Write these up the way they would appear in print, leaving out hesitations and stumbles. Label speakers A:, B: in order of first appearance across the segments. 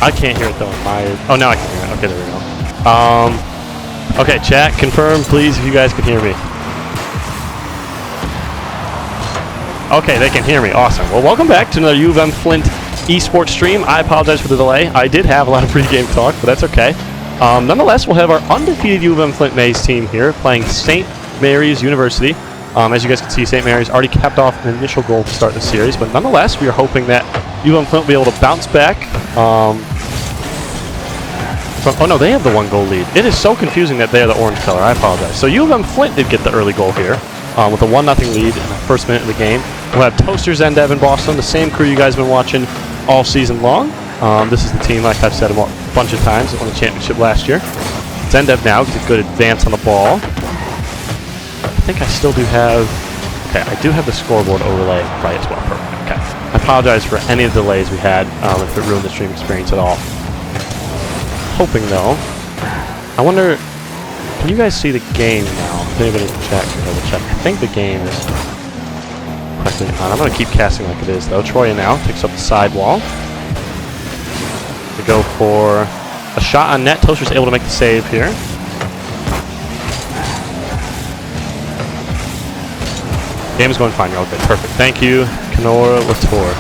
A: I can't hear it though. Oh, now I can hear it. Okay, there we go. Okay, chat, confirm please if you guys can hear me. Okay, they can hear me. Awesome. Well, welcome back to another UM-Flint Esports stream. I apologize for the delay. I did have a lot of pre-game talk, but that's okay. Nonetheless, we'll have our undefeated UM-Flint Maize team here playing St. Mary's University. As you guys can see, St. Mary's already capped off an initial goal to start the series, but nonetheless, we are hoping that UM-Flint will be able to bounce back. Oh no, they have the 1-goal lead. It is so confusing that they are the orange color. I apologize. So UM-Flint did get the early goal here with a 1-0 lead in the first minute of the game. We'll have Toaster, Zendev, and Boston, the same crew you guys have been watching all season long. This is the team, like I've said a bunch of times, that won the championship last year. Zendev now gets a good advance on the ball. I think I still do have... Okay, I do have the scoreboard overlay right as well. Perfect. Okay. I apologize for any of the delays we had, if it ruined the stream experience at all. Hoping, though. I wonder... Can you guys see the game now? If anybody can check, double check. I think the game is correctly on. I'm going to keep casting like it is, though. Troya now picks up the sidewall. They go for a shot on net. Toaster's able to make the save here. Game is going fine. You're all good. Perfect. Thank you, Kenora Latour.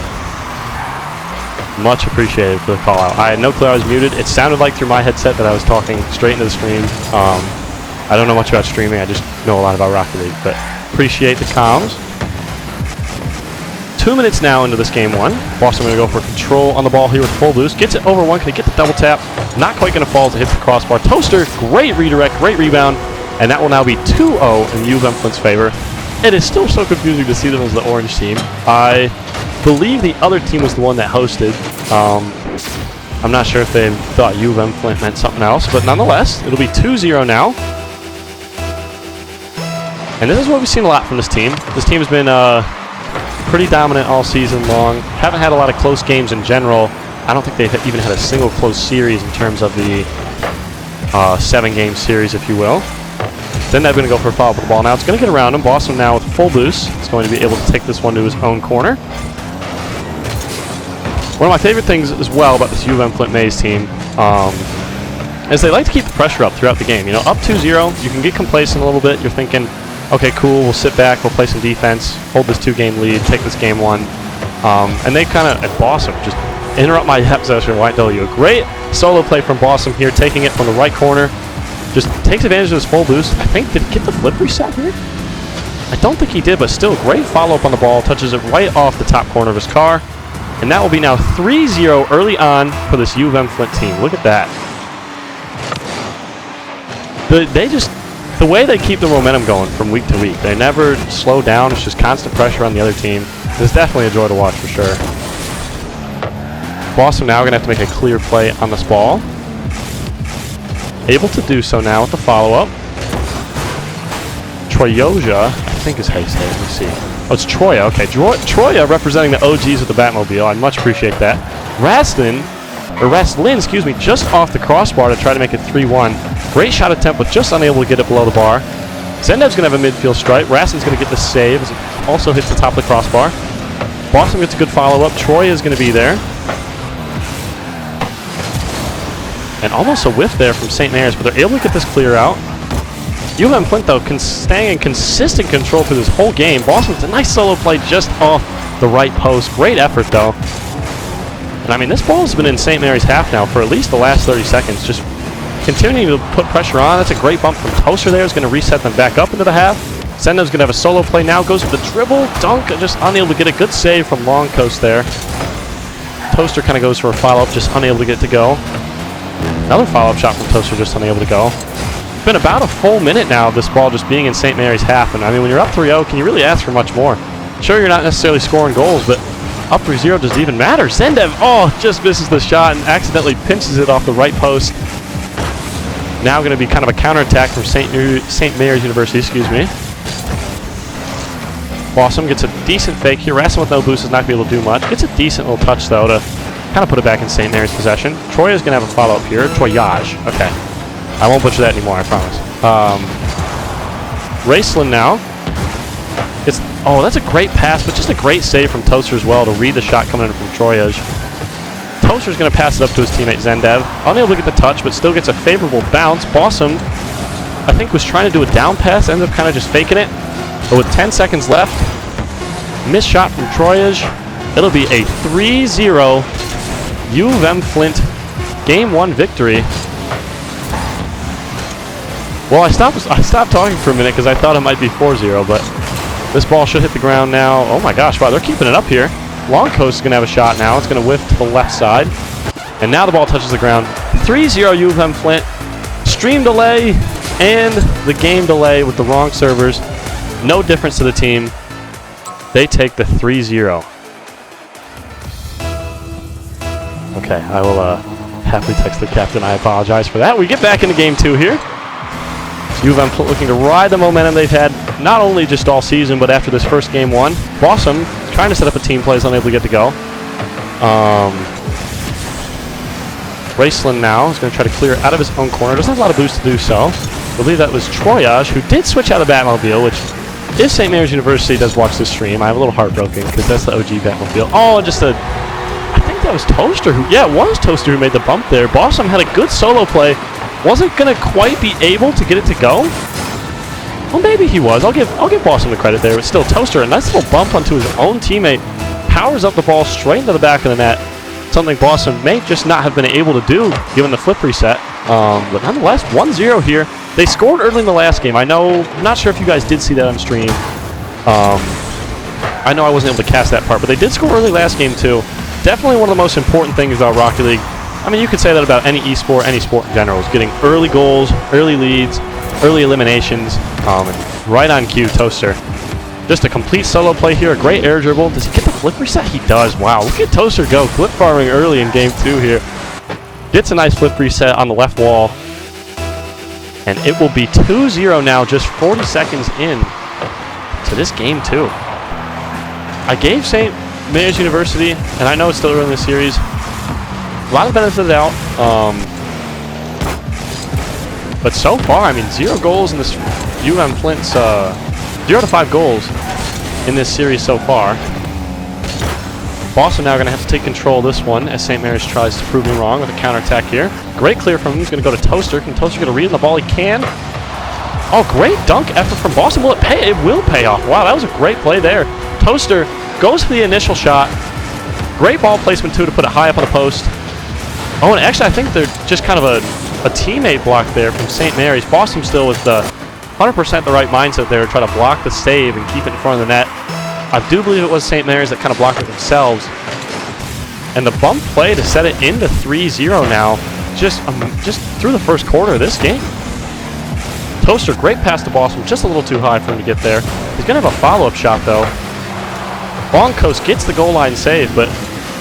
A: Much appreciated for the call out. I had no clue I was muted. It sounded like through my headset that I was talking straight into the stream. I don't know much about streaming. I just know a lot about Rocket League, but appreciate the comms. 2 minutes now into this game one. Boston going to go for control on the ball here with full boost. Gets it over one. Can he get the double tap? Not quite going to fall as it hits the crossbar. Toaster, great redirect, great rebound, and that will now be 2-0 in UM-Flint's favor. It is still so confusing to see them as the orange team. I believe the other team was the one that hosted. I'm not sure if they thought UM-Flint meant something else, but nonetheless, it'll be 2-0 now. And this is what we've seen a lot from this team. This team has been pretty dominant all season long. Haven't had a lot of close games in general. I don't think they've even had a single close series in terms of the 7-game series, if you will. Then they're going to go for a follow-up with the ball. Now it's going to get around him. Boston now with full boost. It's going to be able to take this one to his own corner. One of my favorite things as well about this UM-Flint Maize team is they like to keep the pressure up throughout the game. You know, up 2-0, you can get complacent a little bit. You're thinking, okay, cool, we'll sit back, we'll play some defense, hold this 2-game lead, take this game one. And they kind of, at Boston, just interrupt my possession. White W. A great solo play from Boston here, taking it from the right corner. Just takes advantage of his full boost. I think, did he get the flip reset here? I don't think he did, but still, great follow-up on the ball. Touches it right off the top corner of his car. And that will be now 3-0 early on for this UM-Flint team. Look at that. The way they keep the momentum going from week to week. They never slow down. It's just constant pressure on the other team. It's definitely a joy to watch for sure. Boston now going to have to make a clear play on this ball. Able to do so now with the follow-up. Troyoja, I think is how you say it. Let me see. Oh, it's Troya. Okay, Troya representing the OGs of the Batmobile. I much appreciate that. Rastlin, excuse me, just off the crossbar to try to make it 3-1. Great shot attempt, but just unable to get it below the bar. Zendev's going to have a midfield strike. Rastlin's going to get the save as it also hits the top of the crossbar. Boston gets a good follow-up. Troya is going to be there. And almost a whiff there from St. Mary's, but they're able to get this clear out. UM-Flint, though, staying in consistent control through this whole game. Boston's a nice solo play just off the right post. Great effort, though. And, I mean, this ball has been in St. Mary's half now for at least the last 30 seconds. Just continuing to put pressure on. That's a great bump from Toaster there. It's going to reset them back up into the half. Zendev's going to have a solo play now. Goes with the dribble. Dunk, just unable to get a good save from Long Coast there. Toaster kind of goes for a follow-up, just unable to get it to go. Another follow-up shot from Toaster, just unable to go. It's been about a full minute now of this ball just being in St. Mary's half. And, I mean, when you're up 3-0, can you really ask for much more? Sure, you're not necessarily scoring goals, but up 3-0 doesn't even matter. Zendev, just misses the shot and accidentally pinches it off the right post. Now going to be kind of a counterattack from St. Mary's University, excuse me. Boston gets a decent fake here. Rasslin with no boost is not going to be able to do much. Gets a decent little touch, though, to kind of put it back in St. Mary's possession. Troy is going to have a follow-up here. Troyage. Okay. I won't butcher that anymore, I promise. Raceland now. That's a great pass, but just a great save from Toaster as well to read the shot coming in from Troyage. Toaster's going to pass it up to his teammate Zendev. Unable to get the touch, but still gets a favorable bounce. Bossum, I think, was trying to do a down pass, ended up kind of just faking it. But with 10 seconds left, missed shot from Troyaj. It'll be a 3-0 UM-Flint Game 1 victory. Well, I stopped talking for a minute because I thought it might be 4-0, but this ball should hit the ground now. Oh my gosh, wow, they're keeping it up here. Long Coast is going to have a shot now. It's going to whiff to the left side. And now the ball touches the ground. 3-0 UM-Flint. Stream delay and the game delay with the wrong servers. No difference to the team. They take the 3-0. Okay, I will happily text the captain. I apologize for that. We get back into game 2 here. UM-Flint looking to ride the momentum they've had not only just all season, but after this first game 1. Bossum trying to set up a team play, is unable to get to go. Raceland now is going to try to clear out of his own corner. Doesn't have a lot of boost to do so. I believe that was Troyaj, who did switch out of Batmobile, which, if St. Mary's University does watch this stream, I'm a little heartbroken because that's the OG Batmobile. Oh, just a... I think that was Toaster who... Yeah, it was Toaster who made the bump there. Bossum had a good solo play. Wasn't going to quite be able to get it to go. Well, maybe he was. I'll give Bossum the credit there. But still, Toaster, a nice little bump onto his own teammate. Powers up the ball straight into the back of the net. Something Bossum may just not have been able to do, given the flip reset. But nonetheless, 1-0 here. They scored early in the last game. I'm not sure if you guys did see that on stream. I know I wasn't able to cast that part, but they did score early last game too. Definitely one of the most important things about Rocket League. I mean, you could say that about any esport, any sport in general, is getting early goals, early leads, early eliminations, and right on cue, Toaster. Just a complete solo play here, a great air dribble. Does he get the flip reset? He does. Wow, look at Toaster go. Flip farming early in game 2 here. Gets a nice flip reset on the left wall. And it will be 2-0 now, just 40 seconds in to this game 2. I gave St. Mary's University, and I know it's still early in the series, a lot of benefit of the doubt. But so far, I mean, 0 goals in this UM-Flint's 0 to 5 goals in this series so far. Boston now going to have to take control of this one as St. Mary's tries to prove me wrong with a counterattack here. Great clear from him. He's going to go to Toaster. Can Toaster get a read on the ball? He can. Oh, great dunk effort from Boston. Will it pay? It will pay off. Wow, that was a great play there. Toaster goes for the initial shot. Great ball placement, too, to put it high up on the post. Oh, and actually, I think they're just kind of a teammate block there from St. Mary's. Boston still with the 100% the right mindset there, try to block the save and keep it in front of the net. I do believe it was St. Mary's that kind of blocked it themselves. And the bump play to set it into 3-0 now, just through the first quarter of this game. Toaster, great pass to Boston, just a little too high for him to get there. He's going to have a follow-up shot, though. Long Coast gets the goal line save, but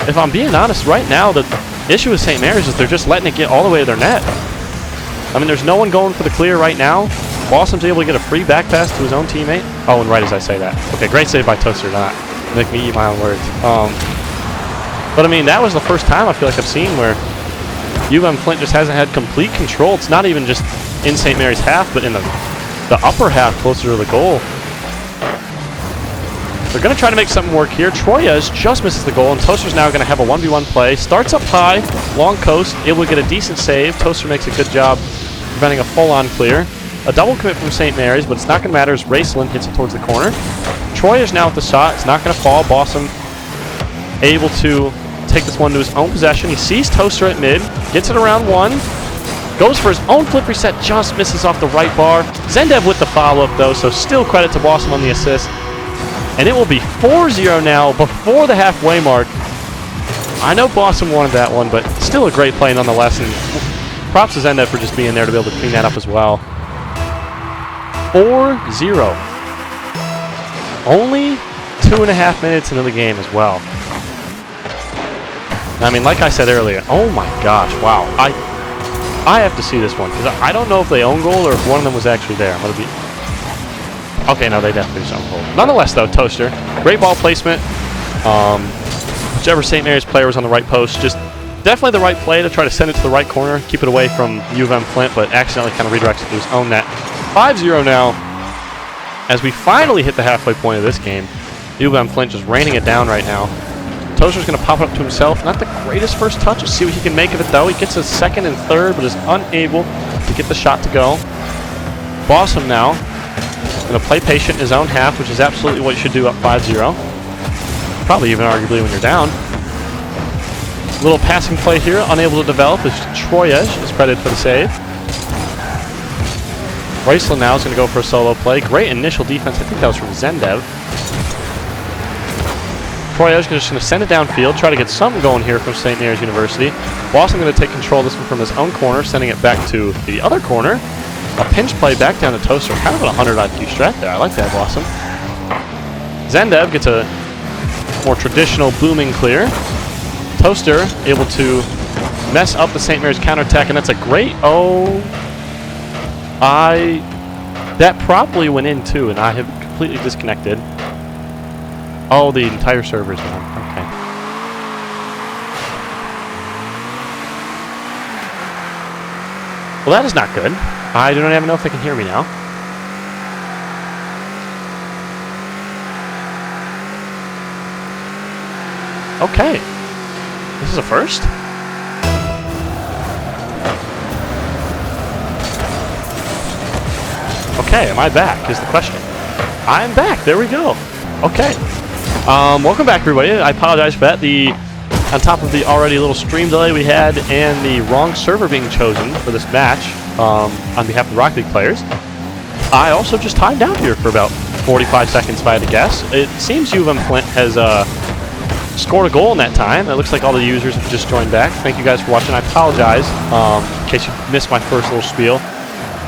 A: if I'm being honest, right now, the issue with St. Mary's is they're just letting it get all the way to their net. I mean, there's no one going for the clear right now. Boston's able to get a free back pass to his own teammate. Oh, and right as I say that. Okay, great save by Toaster, not make me eat my own words. But I mean, that was the first time I feel like I've seen where UM-Flint just hasn't had complete control. It's not even just in St. Mary's half, but in the upper half closer to the goal. They're going to try to make something work here. Troyaj just misses the goal, and Toaster's now going to have a 1v1 play. Starts up high, Long Coast, able to get a decent save. Toaster makes a good job preventing a full-on clear. A double commit from St. Mary's, but it's not going to matter as Raceland hits it towards the corner. Troyaj now with the shot. It's not going to fall. Bossum able to take this one to his own possession. He sees Toaster at mid, gets it around 1, goes for his own flip reset, just misses off the right bar. Zendev with the follow-up, though, so still credit to Bossum on the assist. And it will be 4-0 now before the halfway mark. I know Bossum wanted that one, but still a great play nonetheless. And props to Zendev for just being there to be able to clean that up as well. 4-0. Only 2.5 minutes into the game as well. I mean, like I said earlier, oh my gosh, wow. I have to see this one, because I don't know if they own goal or if one of them was actually there. I'm going to be... Okay, no, they definitely just own goal. Nonetheless, though, Toaster, great ball placement. Whichever St. Mary's player was on the right post, just definitely the right play to try to send it to the right corner, keep it away from UM-Flint, but accidentally kind of redirects it to his own net. 5-0 now, as we finally hit the halfway point of this game. UM-Flint just raining it down right now. Toaster's going to pop it up to himself. Not the greatest first touch. Let's see what he can make of it, though. He gets a second and third, but is unable to get the shot to go. Bossum now going to play patient in his own half, which is absolutely what you should do up 5-0. Probably even arguably when you're down. Little passing play here, unable to develop as Troyej is credited for the save. Raceland now is going to go for a solo play. Great initial defense. I think that was from Zendev. Troyej is just going to send it downfield, try to get something going here from St. Mary's University. Boston going to take control of this one from his own corner, sending it back to the other corner. A pinch play back down to Toaster. Kind of an 100 IQ strat there. I like that, Boston. Zendev gets a more traditional booming clear. Toaster able to mess up the St. Mary's counterattack, and that's a great... that probably went in too, and I have completely disconnected. Oh, the entire server's down. Okay. Well, that is not good. I don't even know if they can hear me now. Okay. This is a first? Okay, am I back is the question. I'm back. There we go. Okay. Welcome back, everybody. I apologize for that. On top of the already little stream delay we had and the wrong server being chosen for this match on behalf of the RightCliick players, I also just timed out here for about 45 seconds, if I had to guess. It seems UM-Flint has scored a goal in that time. It looks like all the users have just joined back. Thank you guys for watching. I apologize in case you missed my first little spiel.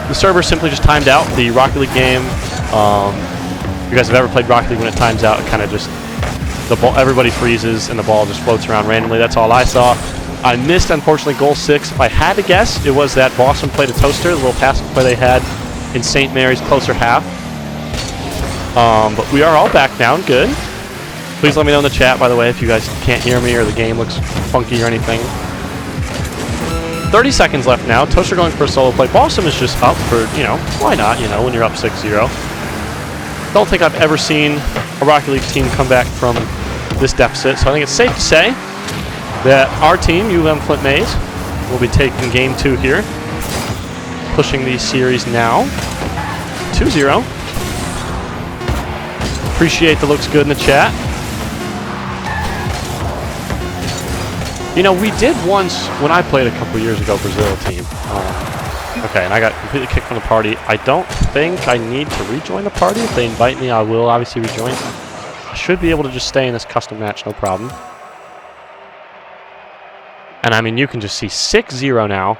A: The server simply just timed out the RightCliick game. If you guys have ever played RightCliick, when it times out, it kind of just everybody freezes and the ball just floats around randomly. That's all I saw. I missed, unfortunately, goal 6. If I had to guess, it was that Boston played a Toaster, the little passing play they had in St. Mary's closer half. But we are all back now. Good. Please let me know in the chat, by the way, if you guys can't hear me or the game looks funky or anything. 30 seconds left now. Toaster going for a solo play. Boston is just up for, why not, when you're up 6-0. Don't think I've ever seen a RightCliick team come back from this deficit, so I think it's safe to say that our team, UM-Flint Maize, will be taking game 2 here. Pushing the series now. 2-0. Appreciate the looks good in the chat. We did once, when I played a couple years ago, Brazil team. Okay, and I got completely kicked from the party. I don't think I need to rejoin the party. If they invite me, I will obviously rejoin. I should be able to just stay in this custom match, no problem. And I mean, you can just see 6-0 now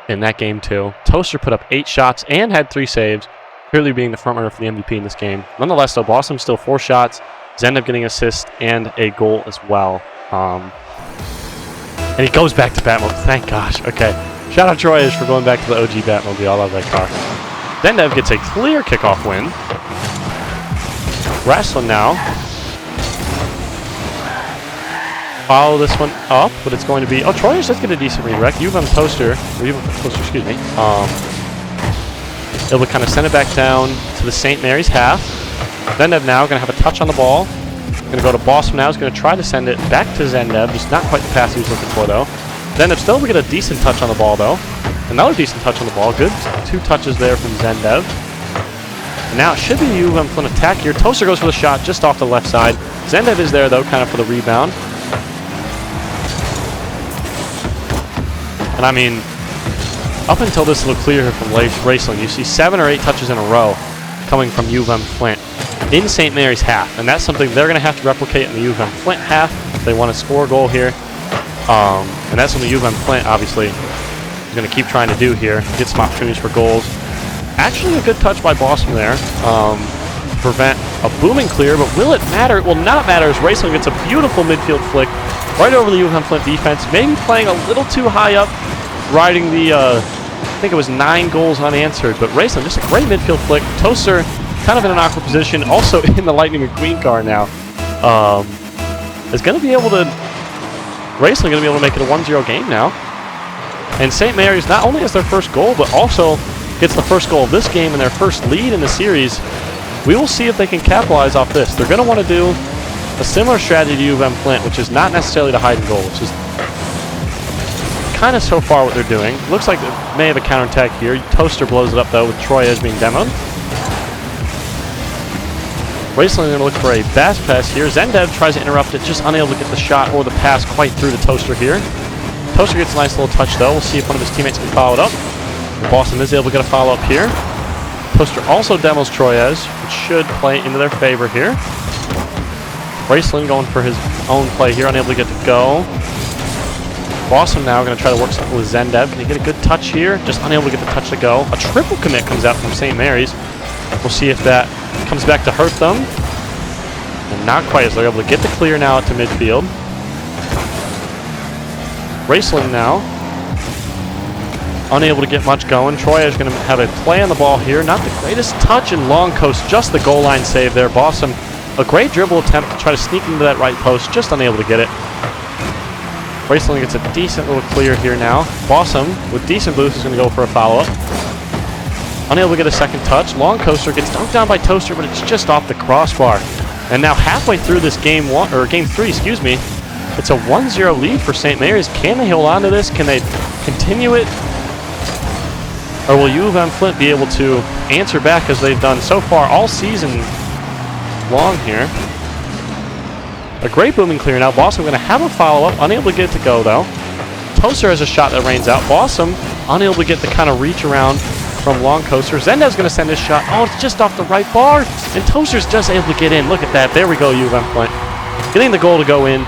A: in that game too. Toaster put up 8 shots and had 3 saves, clearly being the front runner for the MVP in this game. Nonetheless, though, Boston still 4 shots. Zendev getting an assist and a goal as well. And he goes back to Batmobile. Thank gosh. Okay. Shout out Troyej for going back to the OG Batmobile. I love that car. Zendev gets a clear kickoff win. Wrestling now. Follow this one up, but it's going to be... Oh, Troyej does get a decent redirect. Toaster, excuse me. Able to kind of send it back down to the St. Mary's half. Zendev now going to have a touch on the ball. Going to go to Boston now. He's going to try to send it back to Zendev. Just not quite the pass he was looking for, though. Zendev still will get a decent touch on the ball, though. Another decent touch on the ball. Good 2 touches there from Zendev. And now it should be UM-Flint attack here. Toaster goes for the shot just off the left side. Zendev is there, though, kind of for the rebound. And I mean, up until this little clear here from Raceland, you see 7 or 8 touches in a row coming from UM-Flint in St. Mary's half. And that's something they're going to have to replicate in the UM-Flint half if they want to score a goal here. And that's something UM-Flint, obviously, is going to keep trying to do here. Get some opportunities for goals. Actually, a good touch by Boston there. Prevent a booming clear, but will it matter? It will not matter as Raceland gets a beautiful midfield flick right over the UM-Flint defense. Maybe playing a little too high up, riding the, I think it was 9 goals unanswered. But Raceland, just a great midfield flick. Toaster, kind of in an awkward position, also in the Lightning McQueen car now. Is going to be able to... Raceland going to be able to make it a 1-0 game now. And St. Mary's not only has their first goal, but also gets the first goal of this game and their first lead in the series. We will see if they can capitalize off this. They're going to want to do a similar strategy to UM-Flint, which is not necessarily to hide in goal, which is kind of so far what they're doing. Looks like they may have a counterattack here. Toaster blows it up, though, with Troyes being demoed. Raceland going to look for a fast pass here. Zendev tries to interrupt it, just unable to get the shot or the pass quite through to Toaster here. Toaster gets a nice little touch, though. We'll see if one of his teammates can follow it up. Boston is able to get a follow-up here. Toaster also demos Troyes, which should play into their favor here. Raceland going for his own play here, unable to get to go. Boston now going to try to work something with Zendev. Can he get a good touch here? Just unable to get the touch to go. A triple commit comes out from St. Mary's. We'll see if that comes back to hurt them. And not quite, as they're able to get the clear now to midfield. Raceland now unable to get much going. Troy is going to have a play on the ball here. Not the greatest touch in long coast, just the goal line save there. Boston, a great dribble attempt to try to sneak into that right post, just unable to get it. Raceland gets a decent little clear here now. Boston, with decent boost, is going to go for a follow-up. Unable to get a second touch. Long coaster gets dunked down by Toaster, but it's just off the crossbar. And now halfway through this game 3, excuse me, it's a 1-0 lead for St. Mary's. Can they hold on to this? Can they continue it? Or will UM-Flint be able to answer back as they've done so far all season long here? A great booming clear now. Boston going to have a follow-up. Unable to get it to go, though. Toaster has a shot that rains out. Boston unable to get the kind of reach around from long coaster. Zendev's going to send his shot. Oh, it's just off the right bar. And Toaster's just able to get in. Look at that. There we go, UM-Flint. Getting the goal to go in.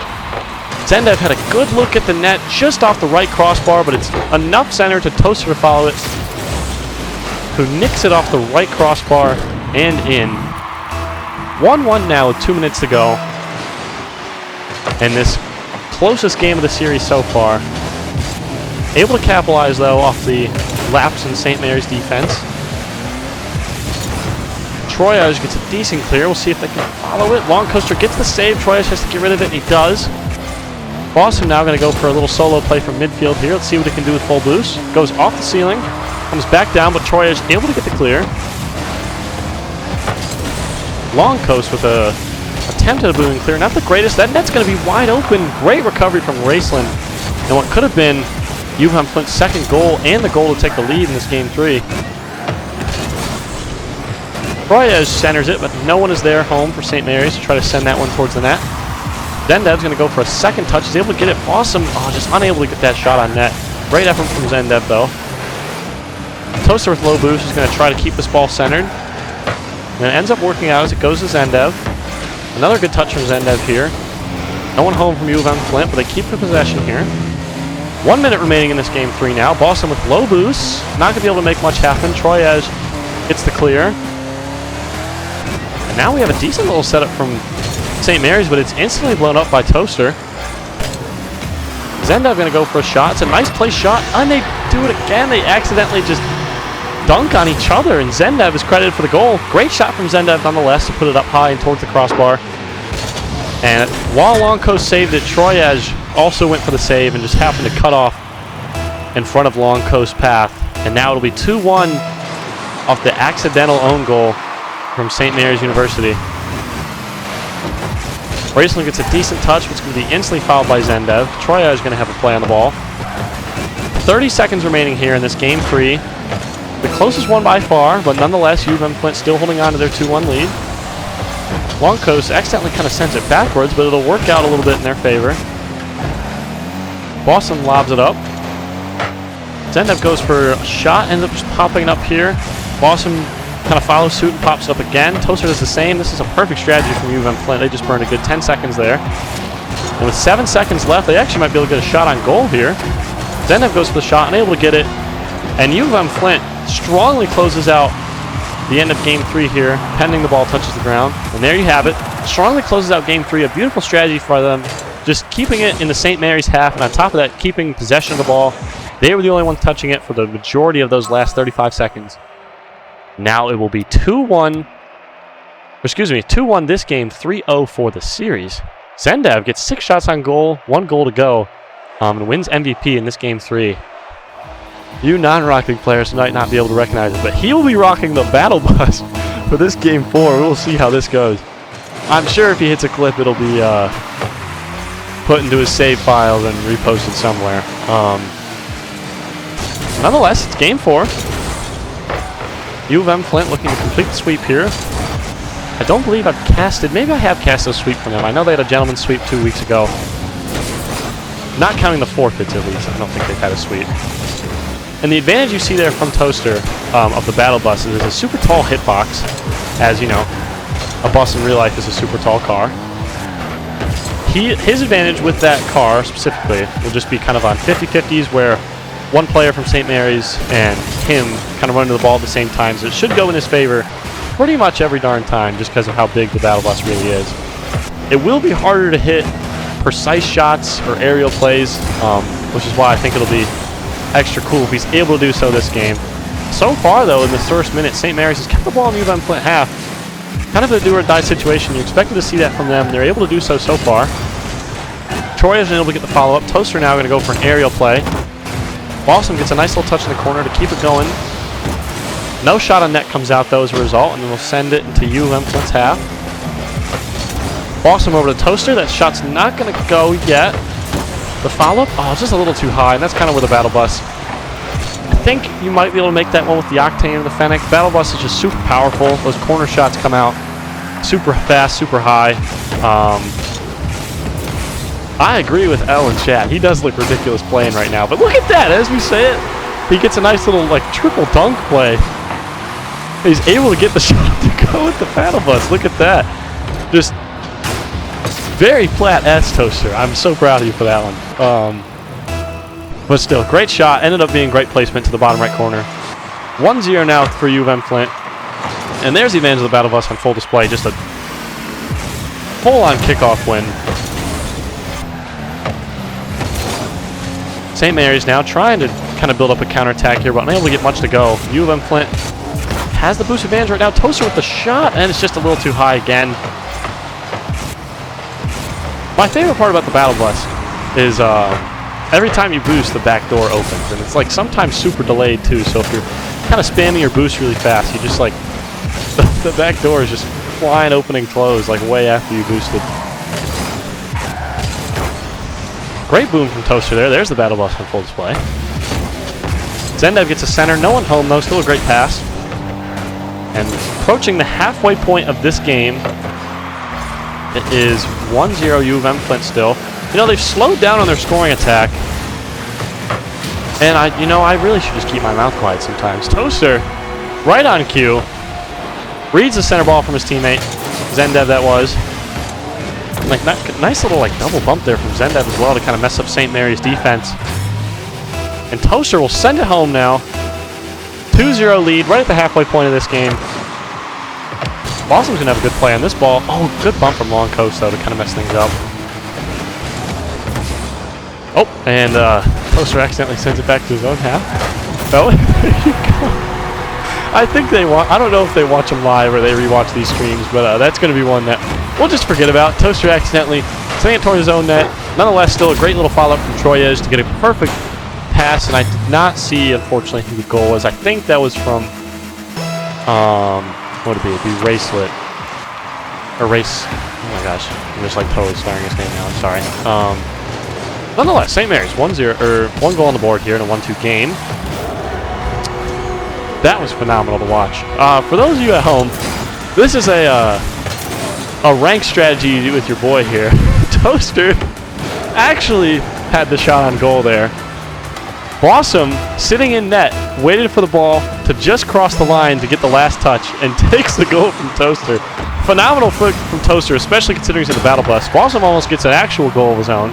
A: Zendev had a good look at the net just off the right crossbar, but it's enough center to Toaster to follow it, who nicks it off the right crossbar and in. 1-1 now with 2 minutes to go. And this closest game of the series so far. Able to capitalize, though, off the lapse in St. Mary's defense. Troyes gets a decent clear. We'll see if they can follow it. Long coaster gets the save. Troyes has to get rid of it, and he does. Boston now going to go for a little solo play from midfield here. Let's see what he can do with full boost. Goes off the ceiling. Comes back down, but Troy is able to get the clear. Long coast with a attempt at a booming clear. Not the greatest. That net's going to be wide open. Great recovery from Raceland. And what could have been UM-Flint's second goal and the goal to take the lead in this game 3. Troyes centers it, but no one is there home for St. Mary's to try to send that one towards the net. Zendev's going to go for a second touch. He's able to get it. Awesome. Oh, just unable to get that shot on net. Great effort from Zendev, though. Toaster with low boost is going to try to keep this ball centered. And it ends up working out as it goes to Zendev. Another good touch from Zendev here. No one home from UM-Flint, but they keep the possession here. 1 minute remaining in this game 3 now. Boston with low boost. Not going to be able to make much happen. Troyes gets the clear. And now we have a decent little setup from St. Mary's, but it's instantly blown up by Toaster. Zendev going to go for a shot. It's a nice place shot, and they do it again. They accidentally just dunk on each other, and Zendev is credited for the goal. Great shot from Zendev nonetheless to put it up high and towards the crossbar. And while Long Coast saved it, Troyes also went for the save and just happened to cut off in front of Long Coast path. And now it'll be 2-1 off the accidental own goal from St. Mary's University. Raceland gets a decent touch, which is going to be instantly fouled by Zendev. Troyes is going to have a play on the ball. 30 seconds remaining here in this game 3. The closest one by far, but nonetheless, UM-Flint still holding on to their 2-1 lead. Long Coast accidentally kind of sends it backwards, but it'll work out a little bit in their favor. Boston lobs it up. Zendev goes for a shot, ends up just popping it up here. Boston kind of follows suit and pops it up again. Toaster does the same. This is a perfect strategy from UM-Flint. They just burned a good 10 seconds there. And with 7 seconds left, they actually might be able to get a shot on goal here. Zendev goes for the shot, unable to get it. And UM-Flint strongly closes out the end of game 3 here, pending the ball touches the ground. And there you have it. Strongly closes out game 3. A beautiful strategy for them. Just keeping it in the St. Mary's half, and on top of that, keeping possession of the ball. They were the only ones touching it for the majority of those last 35 seconds. Now it will be 2-1 this game, 3-0 for the series. Zendev gets 6 shots on goal, 1 goal to go, and wins MVP in this game 3. You non-RightCliick players might not be able to recognize it, but he will be rocking the battle bus for this game 4. We'll see how this goes. I'm sure if he hits a clip, it'll be put into his save files and reposted somewhere. Nonetheless, it's game 4. UM-Flint looking to complete the sweep here. I don't believe I've casted, maybe I have cast a sweep from them. I know they had a gentleman's sweep 2 weeks ago. Not counting the forfeits at least, I don't think they've had a sweep. And the advantage you see there from Toaster of the battle bus is a super tall hitbox. As you know, a bus in real life is a super tall car. His advantage with that car specifically will just be kind of on 50-50s where one player from St. Mary's and him kind of run to the ball at the same time, so it should go in his favor pretty much every darn time just because of how big the battle bus really is. It will be harder to hit precise shots or aerial plays, which is why I think it'll be extra cool if he's able to do so this game. So far, though, in this first minute, St. Mary's has kept the ball in UM-Flint half. Kind of a do-or-die situation. You expected to see that from them. They're able to do so far. Troy isn't able to get the follow-up. Toaster now going to go for an aerial play. Boston gets a nice little touch in the corner to keep it going. No shot on net comes out, though, as a result, and then we'll send it into UM-Flint's half. Boston over to Toaster. That shot's not going to go yet. The follow-up, oh, it's just a little too high, and that's kind of where the battle bus. I think you might be able to make that one with the Octane or the Fennec. Battle bus is just super powerful. Those corner shots come out super fast, super high. I agree with L in chat. He does look ridiculous playing right now, but look at that. As we say it, he gets a nice little like triple dunk play. He's able to get the shot to go with the battle bus. Look at that. Just very flat S, Toaster. I'm so proud of you for that one. But still, great shot. Ended up being great placement to the bottom right corner. 1-0 now for UM-Flint. And there's the advantage of the battle bus on full display. Just a full-on kickoff win. St. Mary's now trying to kind of build up a counterattack here, but unable to get much to go. UM-Flint has the boost advantage right now. Toaster with the shot, and it's just a little too high again. My favorite part about the battle bus is every time you boost, the back door opens, and it's like sometimes super delayed too. So if you're kind of spamming your boost really fast, you just like the back door is just flying open and close like way after you boosted. Great boom from Toaster there. There's the battle bus on full display. Zendev gets a center. No one home though. Still a great pass. And approaching the halfway point of this game, it is 1-0 UM-Flint still. You know, they've slowed down on their scoring attack. And I really should just keep my mouth quiet sometimes. Toaster, right on cue, reads the center ball from his teammate, Zendev that was. Like nice little like double bump there from Zendev as well to kind of mess up St. Mary's defense. And Toaster will send it home now. 2-0 lead right at the halfway point of this game. Boston's going to have a good play on this ball. Oh, good bump from Long Coast, though, to kind of mess things up. Oh, and Toaster accidentally sends it back to his own half. Oh, there you go. I think they want, I don't know if they watch them live or they rewatch these streams, but that's going to be one that we'll just forget about. Toaster accidentally sending it toward his own net. Nonetheless, still a great little follow-up from Troy Edge to get a perfect pass, and I did not see, unfortunately, who the goal was. I think that was from, what would it be? It'd be Racelet. Or Race, oh my gosh, I'm just like totally starring his name now, I'm sorry. Nonetheless, St. Mary's, 1-0, or 1 goal on the board here in a 1-2 game. That was phenomenal to watch. For those of you at home, this is a rank strategy you do with your boy here. Toaster actually had the shot on goal there. Blossom, sitting in net, waited for the ball to just cross the line to get the last touch and takes the goal from Toaster. Phenomenal foot from Toaster, especially considering he's in the battle bus. Blossom almost gets an actual goal of his own.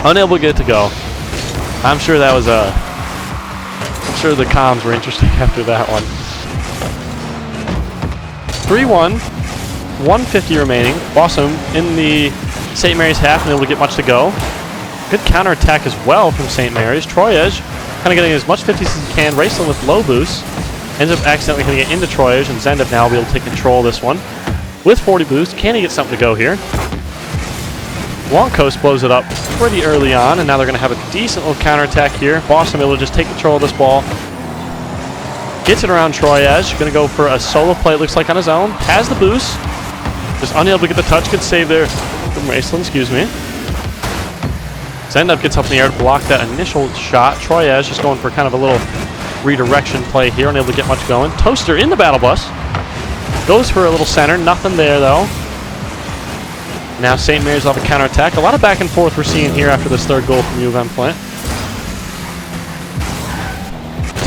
A: Unable to get it to go. I'm sure that was I'm sure the comms were interesting after that one. 3-1, 150 remaining. Blossom in the St. Mary's half, and able to get much to go. Good counterattack as well from St. Mary's. Troy Edge kind of getting as much 50s as he can. Racing with low boost. Ends up accidentally hitting it into Troy Edge, and Zendev now will be able to take control of this one. With 40 boost, can he get something to go here? Long Coast blows it up pretty early on, and now they're going to have a decent little counterattack here. Boston able to just take control of this ball. Gets it around Troy Edge. Going to go for a solo play, it looks like, on his own. Has the boost. Just unable to get the touch. Good save there from Raceland, excuse me. Zendev gets up in the air to block that initial shot. Troyes just going for kind of a little redirection play here, unable to get much going. Toaster in the battle bus. Goes for a little center. Nothing there, though. Now St. Mary's will have a counterattack. A lot of back and forth we're seeing here after this third goal from UM-Flint.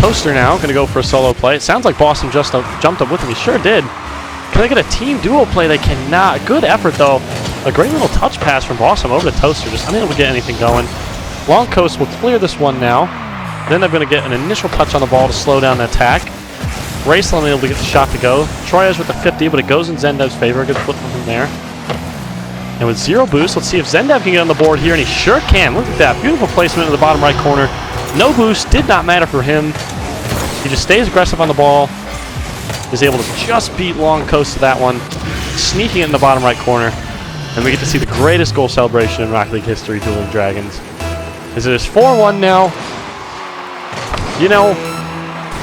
A: Toaster now going to go for a solo play. It sounds like Boston just jumped up with him. He sure did. Can they get a team duo play? They cannot. Good effort, though. A great little touch pass from Boston over to Toaster. Just unable to get anything going. Long Coast will clear this one now. Then they're going to get an initial touch on the ball to slow down the attack. Raceland able to get the shot to go. Troyes with the 50, but it goes in Zendev's favor. Good flip from him there. And with 0 boost, let's see if Zendev can get on the board here, and he sure can. Look at that. Beautiful placement in the bottom right corner. No boost. Did not matter for him. He just stays aggressive on the ball. Is able to just beat Long Coast to that one. Sneaking it in the bottom right corner. And we get to see the greatest goal celebration in RightCliick history, Dueling Dragons. As it is 4-1 now. You know,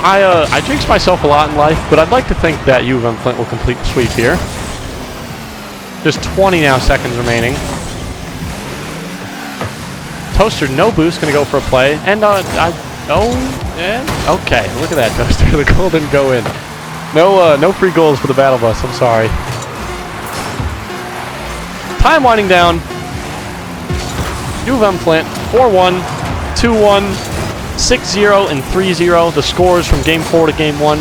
A: I jinx myself a lot in life, but I'd like to think that UM-Flint will complete the sweep here. Just 20 now seconds remaining. Toaster, no boost, going to go for a play. And, okay, look at that, Toaster. The goal didn't go in. No free goals for the battle bus, I'm sorry. Time winding down. UM-Flint, 4-1, 2-1, 6-0, and 3-0. The scores from Game 4 to Game 1.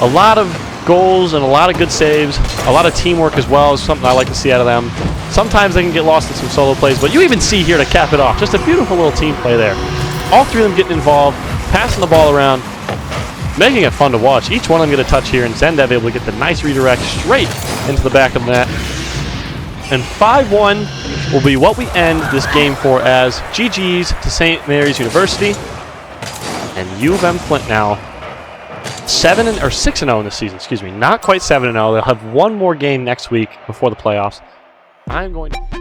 A: A lot of goals and a lot of good saves. A lot of teamwork as well is something I like to see out of them. Sometimes they can get lost in some solo plays, but you even see here to cap it off. Just a beautiful little team play there. All three of them getting involved, passing the ball around, making it fun to watch. Each one of them get a touch here, and Zendev able to get the nice redirect straight into the back of the net. And 5-1 will be what we end this Game 4 as. GG's to St. Mary's University. And UM-Flint now 6-0 in this season, excuse me. Not quite 7-0. They'll have one more game next week before the playoffs. I'm going to...